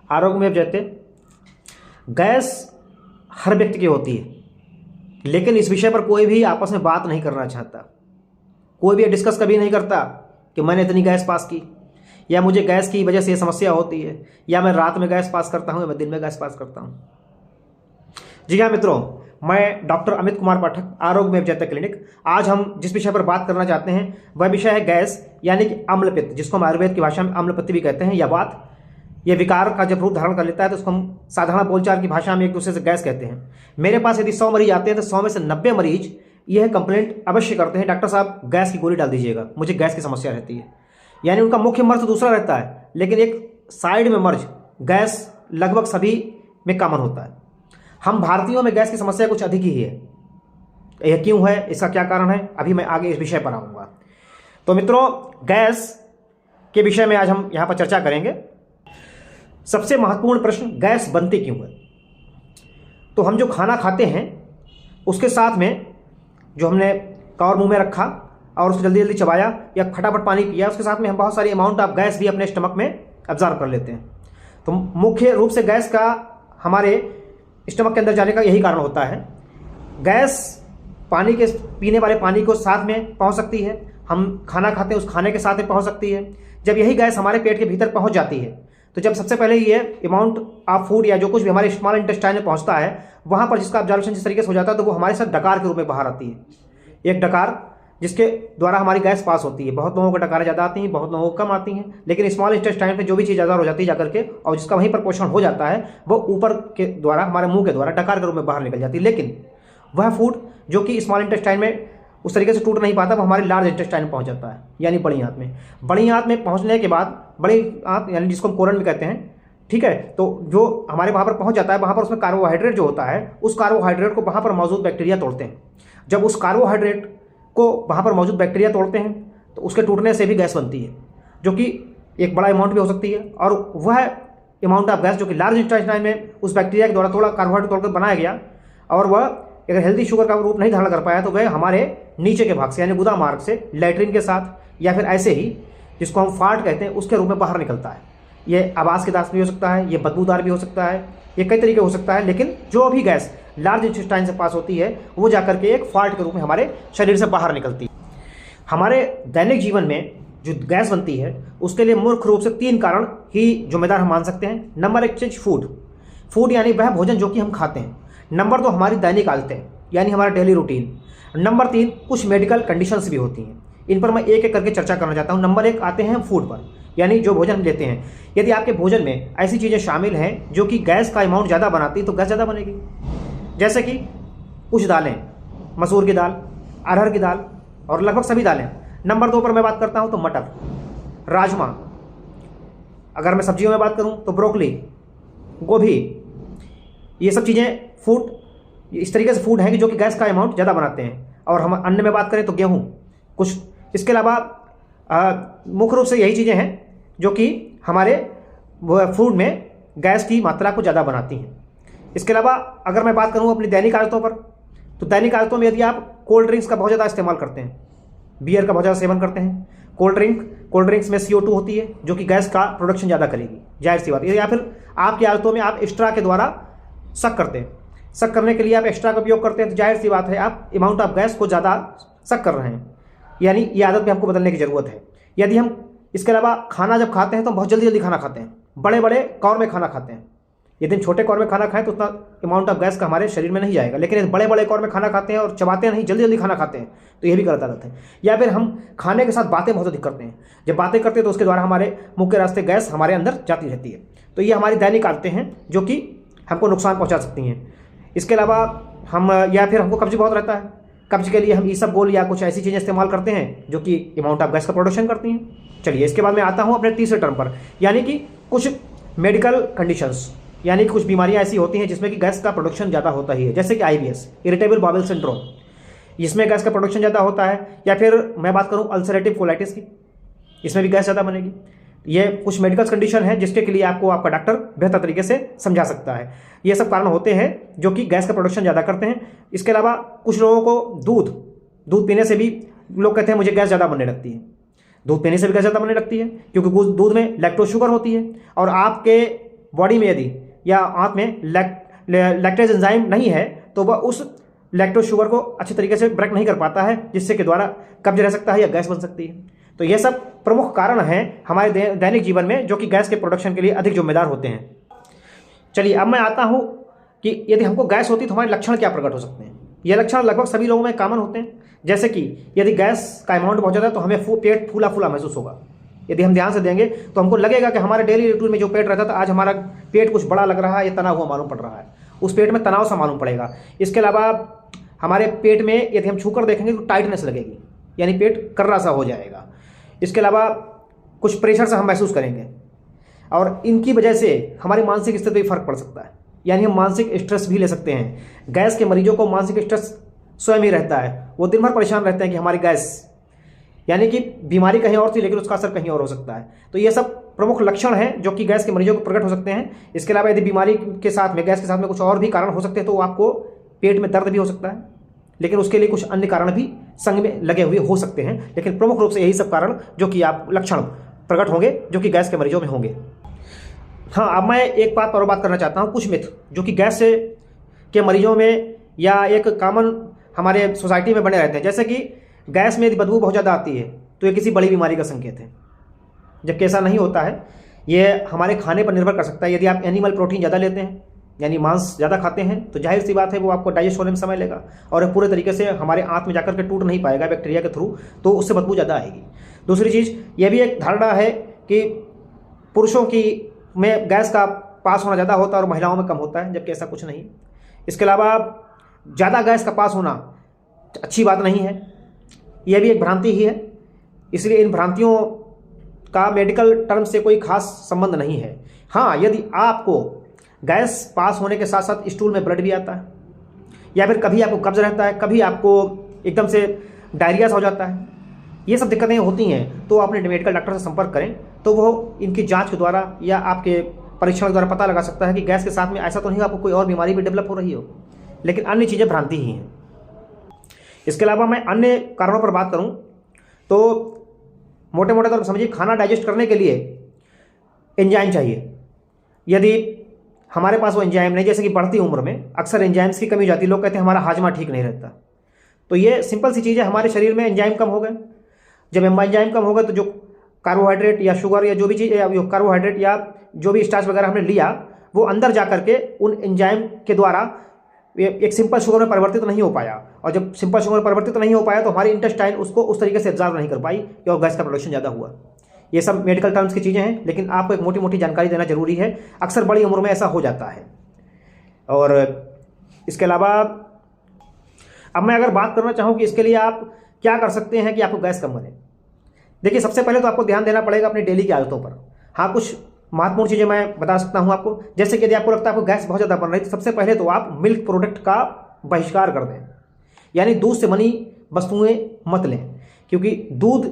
आरोग्य में जैसे गैस हर व्यक्ति की होती है, लेकिन इस विषय पर कोई भी आपस में बात नहीं करना चाहता। कोई भी डिस्कस कभी नहीं करता कि मैंने इतनी गैस पास की, या मुझे गैस की वजह से ये समस्या होती है, या मैं रात में गैस पास करता हूँ, या मैं दिन में गैस पास करता हूँ। जी हाँ मित्रों, मैं डॉक्टर अमित कुमार पाठक, आरोग्य में जैतक क्लिनिक। आज हम जिस विषय पर बात करना चाहते हैं वह विषय है गैस, यानी कि अम्लपित्त, जिसको हम आयुर्वेद की भाषा में अम्लपित्त भी कहते हैं। यह बात, यह विकार का जब रूप धारण कर लेता है तो उसको हम साधारण बोलचाल की भाषा में एक दूसरे से गैस कहते हैं। मेरे पास यदि 100 मरीज आते हैं तो 100 में से 90 मरीज यह कंप्लेंट अवश्य करते हैं, डॉक्टर साहब गैस की गोली डाल दीजिएगा, मुझे गैस की समस्या रहती है। यानी उनका मुख्य मर्ज तो दूसरा रहता है, लेकिन एक साइड में मर्ज गैस लगभग सभी में कॉमन होता है। हम भारतीयों में गैस की समस्या कुछ अधिक ही है। यह क्यों है, इसका क्या कारण है, अभी मैं आगे इस विषय पर आऊँगा। तो मित्रों, गैस के विषय में आज हम यहाँ पर चर्चा करेंगे। सबसे महत्वपूर्ण प्रश्न, गैस बनती क्यों है। तो हम जो खाना खाते हैं उसके साथ में जो हमने कवर मुंह में रखा और उसको जल्दी जल्दी चबाया या फटाफट पानी पिया, उसके साथ में हम बहुत सारी अमाउंट ऑफ गैस भी अपने स्टमक में अब्जॉर्ब कर लेते हैं। तो मुख्य रूप से गैस का हमारे स्टमक के अंदर जाने का यही कारण होता है। गैस पानी के पीने वाले पानी को साथ में पहुंच सकती है, हम खाना खाते हैं उस खाने के साथ में पहुंच सकती है। जब यही गैस हमारे पेट के भीतर पहुंच जाती है तो जब सबसे पहले ये अमाउंट ऑफ फूड या जो कुछ भी हमारे स्मॉल इंटेस्टाइन में पहुंचता है, वहां पर जिसका ऑब्जर्वेशन जिस तरीके से हो जाता है तो वो हमारे साथ डकार के रूप में बाहर आती है। एक डकार जिसके द्वारा हमारी गैस पास होती है। बहुत लोगों को डकारें ज़्यादा आती हैं, बहुत लोगों को कम आती हैं, लेकिन स्मॉल इंटेस्टाइन पे जो भी चीज़ ज़्यादा हो जाती है जाकर के और जिसका वहीं पर पोषण हो जाता है वो ऊपर के द्वारा, हमारे मुंह के द्वारा डकार के रूप में बाहर निकल जाती है। लेकिन वह फूड जो कि स्मॉल इंटेस्टाइन में उस तरीके से टूट नहीं पाता, वो हमारे लार्ज इंटेस्टाइन में पहुंच जाता है, यानी बड़ी आंत में। बड़ी आंत में पहुंचने के बाद, बड़ी आंत यानी जिसको हम कोलन भी कहते हैं, ठीक है, तो जो हमारे वहाँ पर पहुँच जाता है, वहाँ पर उसमें कार्बोहाइड्रेट जो होता है, उस कार्बोहाइड्रेट को वहाँ पर मौजूद बैक्टीरिया तोड़ते हैं। जब उस कार्बोहाइड्रेट को वहाँ पर मौजूद बैक्टीरिया तोड़ते हैं तो उसके टूटने से भी गैस बनती है, जो कि एक बड़ा अमाउंट भी हो सकती है। और वह अमाउंट ऑफ गैस जो कि लार्ज इंटेस्टाइन में उस बैक्टीरिया के द्वारा थोड़ा कार्बोहाइड्रेट तोड़कर बनाया गया और वह अगर हेल्दी शुगर का रूप नहीं धारण कर पाया तो वह हमारे नीचे के भाग से, यानी गुदा मार्ग से, लैट्रिन के साथ या फिर ऐसे ही जिसको हम फार्ट कहते हैं उसके रूप में बाहर निकलता है। ये आवाज़ के दास भी हो सकता है, ये बदबूदार भी हो सकता है, ये कई तरीके हो सकता है, लेकिन जो भी गैस लार्ज इंटेस्टाइन से पास होती है वो जाकर के एक फाल्ट के रूप में हमारे शरीर से बाहर निकलती है। हमारे दैनिक जीवन में जो गैस बनती है उसके लिए मुख्य रूप से 3 कारण ही जिम्मेदार हम मान सकते हैं। नंबर 1 चीज फूड यानी वह भोजन जो कि हम खाते हैं। नंबर 2 हमारी दैनिक आदतें यानी हमारा डेली रूटीन। नंबर 3 कुछ मेडिकल कंडीशंस भी होती हैं। इन पर मैं एक एक करके चर्चा करना चाहता हूँ। नंबर 1 आते हैं फूड पर, यानी जो भोजन हम लेते हैं। यदि आपके भोजन में ऐसी चीज़ें शामिल हैं जो कि गैस का अमाउंट ज़्यादा बनाती है तो गैस ज़्यादा बनेगी। जैसे कि कुछ दालें, मसूर की दाल, अरहर की दाल और लगभग सभी दालें। नंबर 2 पर मैं बात करता हूँ तो मटर, राजमा। अगर मैं सब्जियों में बात करूँ तो ब्रोकली, गोभी, ये सब चीज़ें फूड इस तरीके से फूड हैं कि जो कि गैस का अमाउंट ज़्यादा बनाते हैं। और हम अन्न में बात करें तो गेहूँ, कुछ इसके अलावा मुख्य रूप से यही चीज़ें हैं जो कि हमारे फूड में गैस की मात्रा को ज़्यादा बनाती हैं। इसके अलावा अगर मैं बात करूँ अपनी दैनिक आदतों पर, तो दैनिक आदतों में यदि आप कोल्ड ड्रिंक्स का बहुत ज़्यादा इस्तेमाल करते हैं, बियर का बहुत ज़्यादा सेवन करते हैं, कोल्ड ड्रिंक्स में CO2 होती है जो कि गैस का प्रोडक्शन ज़्यादा करेगी, जाहिर सी बात है। या फिर आपकी आदतों में आप एक्स्ट्रा के द्वारा शक करते हैं, शक करने के लिए आप एक्स्ट्रा का उपयोग करते हैं, तो जाहिर सी बात है आप अमाउंट ऑफ गैस को ज़्यादा शक कर रहे हैं, यानी ये आदत भी हमको बदलने की ज़रूरत है। यदि हम इसके अलावा खाना जब खाते हैं तो हम बहुत जल्दी जल्दी खाना खाते हैं, बड़े बड़े कौर में खाना खाते हैं। यदि हम छोटे कौर में खाना खाएं तो उतना अमाउंट ऑफ गैस का हमारे शरीर में नहीं जाएगा, लेकिन यदि बड़े बड़े कौर में खाना खाते हैं और चबाते नहीं, जल्दी जल्दी खाना खाते हैं, तो ये भी गलत आदत है। या फिर हम खाने के साथ बातें बहुत अधिक करते हैं, जब बातें करते हैं तो उसके द्वारा हमारे मुंह के रास्ते गैस हमारे अंदर जाती रहती है। तो ये हमारी दैनिक आदतें हैं जो कि हमको नुकसान पहुँचा सकती हैं। इसके अलावा हम या फिर हमको कब्ज बहुत रहता है, कब्ज के लिए हम ईसबगोल या कुछ ऐसी चीज़ें इस्तेमाल करते हैं जो कि अमाउंट ऑफ गैस का प्रोडक्शन करती हैं। चलिए इसके बाद मैं आता हूँ अपने तीसरे टर्म पर, यानी कि कुछ मेडिकल कंडीशंस, यानी कि कुछ बीमारियां ऐसी होती हैं जिसमें कि गैस का प्रोडक्शन ज़्यादा होता ही है, जैसे कि IBS, इरिटेबल बाउल सिंड्रोम, इसमें गैस का प्रोडक्शन ज़्यादा होता है। या फिर मैं बात करूँ अल्सरेटिव कोलाइटिस की, इसमें भी गैस ज़्यादा बनेगी। ये कुछ मेडिकल कंडीशन है जिसके लिए आपको आपका डॉक्टर बेहतर तरीके से समझा सकता है। ये सब कारण होते हैं जो कि गैस का प्रोडक्शन ज़्यादा करते हैं। इसके अलावा कुछ लोगों को दूध पीने से भी लोग कहते हैं मुझे गैस ज़्यादा बनने लगती है। दूध पीने से भी गैस ज़्यादा बनने लगती है क्योंकि दूध में लैक्टोज शुगर होती है और आपके बॉडी में यदि या आंत में लैक्टेज एंजाइम नहीं है तो वह उस लैक्टोज शुगर को अच्छे तरीके से ब्रेक नहीं कर पाता है, जिससे के द्वारा कब्ज रह सकता है या गैस बन सकती है। तो यह सब प्रमुख कारण हैं हमारे दैनिक जीवन में जो कि गैस के प्रोडक्शन के लिए अधिक जिम्मेदार होते हैं। चलिए अब मैं आता हूँ कि यदि हमको गैस होती तो हमारे लक्षण क्या प्रकट हो सकते हैं। ये लक्षण लगभग सभी लोगों में कॉमन होते हैं। जैसे कि यदि गैस का अमाउंट बहुत ज़्यादा है तो हमें पेट फूला फूला महसूस होगा। यदि हम ध्यान से देंगे तो हमको लगेगा कि हमारे डेली रूटीन में जो पेट रहता था आज हमारा पेट कुछ बड़ा लग रहा है या तनाव हुआ मालूम पड़ रहा है, उस पेट में तनाव सा मालूम पड़ेगा। इसके अलावा हमारे पेट में यदि हम छूकर देखेंगे तो टाइटनेस लगेगी, यानी पेट कर्रा सा हो जाएगा। इसके अलावा कुछ प्रेशर से हम महसूस करेंगे और इनकी वजह से हमारी मानसिक स्थिति पर फर्क पड़ सकता है, यानी हम मानसिक स्ट्रेस भी ले सकते हैं। गैस के मरीजों को मानसिक स्ट्रेस स्वयं ही रहता है, वो दिन भर परेशान रहते हैं कि हमारी गैस, यानी कि बीमारी कहीं और थी लेकिन उसका असर कहीं और हो सकता है। तो ये सब प्रमुख लक्षण हैं जो कि गैस के मरीजों को प्रकट हो सकते हैं। इसके अलावा यदि बीमारी के साथ में गैस के साथ में कुछ और भी कारण हो सकते हैं तो आपको पेट में दर्द भी हो सकता है, लेकिन उसके लिए कुछ अन्य कारण भी संग में लगे हुए हो सकते हैं। लेकिन प्रमुख रूप से यही सब कारण जो कि आप लक्षण प्रकट होंगे जो कि गैस के मरीजों में होंगे। हाँ, अब मैं एक बात और बात करना चाहता हूँ, कुछ मिथ जो कि गैस के मरीजों में या एक कॉमन हमारे सोसाइटी में बने रहते हैं। जैसे कि गैस में यदि बदबू बहुत ज़्यादा आती है तो ये किसी बड़ी बीमारी का संकेत है, जबकि ऐसा नहीं होता है। ये हमारे खाने पर निर्भर कर सकता है। यदि आप एनिमल प्रोटीन ज़्यादा लेते हैं यानी मांस ज़्यादा खाते हैं तो जाहिर सी बात है वो आपको डाइजेस्ट होने में समय लेगा और पूरे तरीके से हमारे आंत में जाकर के टूट नहीं पाएगा बैक्टीरिया के थ्रू, तो उससे बदबू ज़्यादा आएगी। दूसरी चीज़ यह भी एक धारणा है कि पुरुषों की में गैस का पास होना ज़्यादा होता है और महिलाओं में कम होता है, जबकि ऐसा कुछ नहीं। इसके अलावा ज़्यादा गैस का पास होना अच्छी बात नहीं है, यह भी एक भ्रांति ही है। इसलिए इन भ्रांतियों का मेडिकल टर्म से कोई खास संबंध नहीं है। हाँ, यदि आपको गैस पास होने के साथ साथ स्टूल में ब्लड भी आता है या फिर कभी आपको कब्ज रहता है, कभी आपको एकदम से डायरिया हो जाता है, ये सब दिक्कतें होती हैं, तो अपने मेडिकल डॉक्टर से संपर्क करें तो वो इनकी जांच के द्वारा या आपके परीक्षण के द्वारा पता लगा सकता है कि गैस के साथ में ऐसा तो नहीं आपको कोई और बीमारी भी डेवलप हो रही हो, लेकिन अन्य चीज़ें भ्रांति ही हैं। इसके अलावा मैं अन्य कारणों पर बात करूं तो मोटे मोटे तौर पर समझिए, खाना डाइजेस्ट करने के लिए एंजाइम चाहिए। यदि हमारे पास वो एंजाइम नहीं, जैसे कि बढ़ती उम्र में अक्सर एंजाइम्स की कमी हो जाती है, लोग कहते हैं हमारा हाजमा ठीक नहीं रहता, तो ये सिंपल सी चीज़ है, हमारे शरीर में एंजाइम कम हो गए। जब एंजाइम कम हो गए तो जो कार्बोहाइड्रेट या शुगर या जो भी चीज़ कार्बोहाइड्रेट या जो भी स्टार्च वगैरह हमने लिया वो अंदर जा करके उन एंजाइम के द्वारा एक सिंपल शुगर में परिवर्तित नहीं हो पाया, और जब सिंपल शुगर में परिवर्तित नहीं हो पाया तो हमारी इंटेस्टाइन उसको उस तरीके से एब्जॉर्ब नहीं कर पाई और गैस का प्रोडक्शन ज़्यादा हुआ। ये सब मेडिकल टर्म्स की चीज़ें हैं, लेकिन आपको एक मोटी मोटी जानकारी देना जरूरी है। अक्सर बड़ी उम्र में ऐसा हो जाता है। और इसके अलावा अब मैं अगर बात करना चाहूँ कि इसके लिए आप क्या कर सकते हैं कि आपको गैस कम बने। देखिए, सबसे पहले तो आपको ध्यान देना पड़ेगा अपनी डेली की आदतों पर। हाँ, कुछ महत्वपूर्ण चीज़ें मैं बता सकता हूँ आपको। जैसे कि यदि आपको लगता है आपको गैस बहुत ज़्यादा बन रही है तो सबसे पहले तो आप मिल्क प्रोडक्ट का बहिष्कार कर दें, यानी दूध से बनी वस्तुएं मत लें, क्योंकि दूध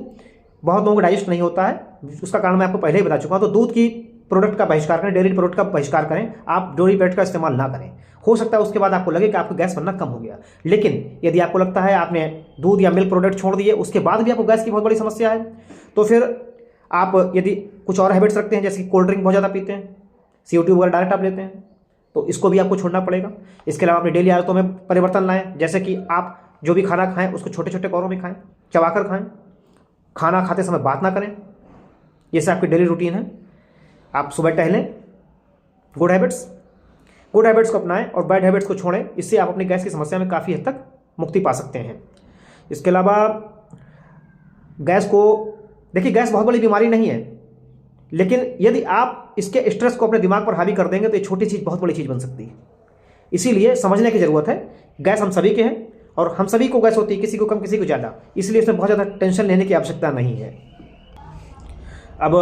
बहुत लोगों को डाइजेस्ट नहीं होता है। उसका कारण मैं आपको पहले ही बता चुका हूँ। तो दूध की प्रोडक्ट का बहिष्कार करें, डेयरी प्रोडक्ट का बहिष्कार करें, आप डेयरी प्रोडक्ट का इस्तेमाल ना करें। हो सकता है उसके बाद आपको लगे कि आपको गैस बनना कम हो गया, लेकिन यदि आपको लगता है आपने दूध या मिल्क प्रोडक्ट छोड़ दिए उसके बाद भी आपको गैस की बहुत बड़ी समस्या है, तो फिर आप यदि कुछ और हैबिट्स रखते हैं, जैसे कि कोल्ड ड्रिंक बहुत ज़्यादा पीते हैं, CO2 वगैरह डायरेक्ट आप लेते हैं, तो इसको भी आपको छोड़ना पड़ेगा। इसके अलावा अपनी डेली आदतों में परिवर्तन लाएं, जैसे कि आप जो भी खाना खाएं उसको छोटे छोटे कौरों में खाएं, चबाकर खाएं, खाना खाते समय बात ना करें। ये सब आपकी डेली रूटीन है। आप सुबह टहलें, गुड हैबिट्स को अपनाएं और बैड हैबिट्स को छोड़ें। इससे आप अपनी गैस की समस्या में काफ़ी हद तक मुक्ति पा सकते हैं। इसके अलावा गैस को देखिए, गैस बहुत बड़ी बीमारी नहीं है, लेकिन यदि आप इसके स्ट्रेस को अपने दिमाग पर हावी कर देंगे तो ये छोटी चीज़ बहुत बड़ी चीज़ बन सकती है। इसीलिए समझने की ज़रूरत है, गैस हम सभी के हैं और हम सभी को गैस होती है, किसी को कम किसी को ज़्यादा, इसलिए इसमें बहुत ज़्यादा टेंशन लेने की आवश्यकता नहीं है। अब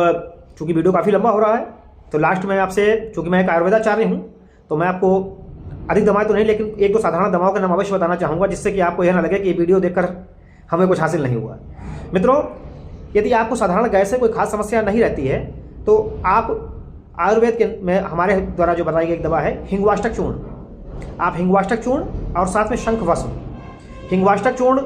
चूँकि वीडियो काफ़ी लंबा हो रहा है तो लास्ट में आपसे, चूँकि मैं एक आयुर्वेदाचार्य हूँ तो मैं आपको अधिक दवाएं तो नहीं, लेकिन एक दो साधारण दवाओं का नाम अवश्य बताना चाहूँगा, जिससे कि आपको यह ना लगे कि ये वीडियो देखकर हमें कुछ हासिल नहीं हुआ। मित्रों, यदि आपको साधारण गैस से कोई खास समस्या नहीं रहती है तो आप आयुर्वेद के में हमारे द्वारा जो बताई गई एक दवा है हिंगवाष्टक चूर्ण। आप हिंगवाष्टक चूर्ण और साथ में शंख भस्म, हिंगवाष्टक चूर्ण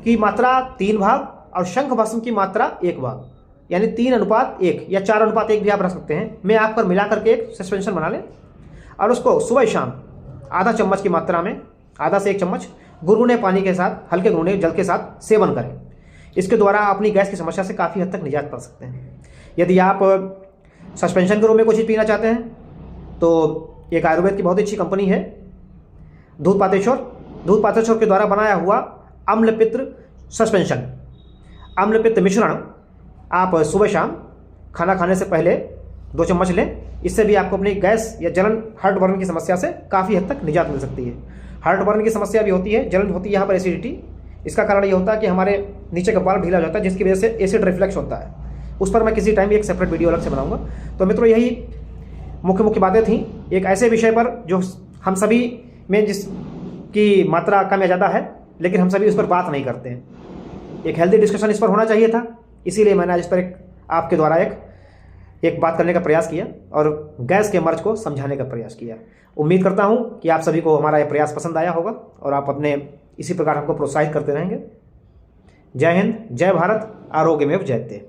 की मात्रा 3 भाग और शंख भस्म की मात्रा 1 भाग, यानी 3:1 या 4:1 भी आप रख सकते हैं, में आग पर मिला करके एक सस्पेंशन बना लें और उसको सुबह शाम आधा चम्मच की मात्रा में, आधा से 1 चम्मच गुनगुने पानी के साथ, हल्के गुनगुने जल के साथ सेवन करें। इसके द्वारा आप अपनी गैस की समस्या से काफ़ी हद तक निजात पा सकते हैं। यदि आप सस्पेंशन के रूप में कोई चीज़ पीना चाहते हैं तो एक आयुर्वेद की बहुत अच्छी कंपनी है दूध पातेश्वर के द्वारा बनाया हुआ अम्लपित्र सस्पेंशन, अम्लपित्र मिश्रण आप सुबह शाम खाना खाने से पहले 2 चम्मच लें। इससे भी आपको अपनी गैस या जलन, हार्ट बर्न की समस्या से काफ़ी हद तक निजात मिल सकती है। हार्ट बर्न की समस्या भी होती है, जलन होती है यहाँ पर एसिडिटी। इसका कारण ये होता है कि हमारे नीचे का बाल ढीला हो जाता है, जिसकी वजह से एसिड रिफ्लेक्स होता है। उस पर मैं किसी टाइम एक सेपरेट वीडियो अलग से बनाऊंगा। तो मित्रों, यही मुख्य बातें थी एक ऐसे विषय पर जो हम सभी में जिसकी मात्रा कम या ज़्यादा है, लेकिन हम सभी उस पर बात नहीं करते हैं। एक हेल्दी डिस्कशन इस पर होना चाहिए था, इसीलिए मैंने आज इस पर आपके द्वारा एक बात करने का प्रयास किया और गैस के मर्ज को समझाने का प्रयास किया। उम्मीद करता हूं कि आप सभी को हमारा यह प्रयास पसंद आया होगा और आप अपने इसी प्रकार हमको प्रोत्साहित करते रहेंगे। जय हिंद, जय भारत, आरोग्यमेव जयते।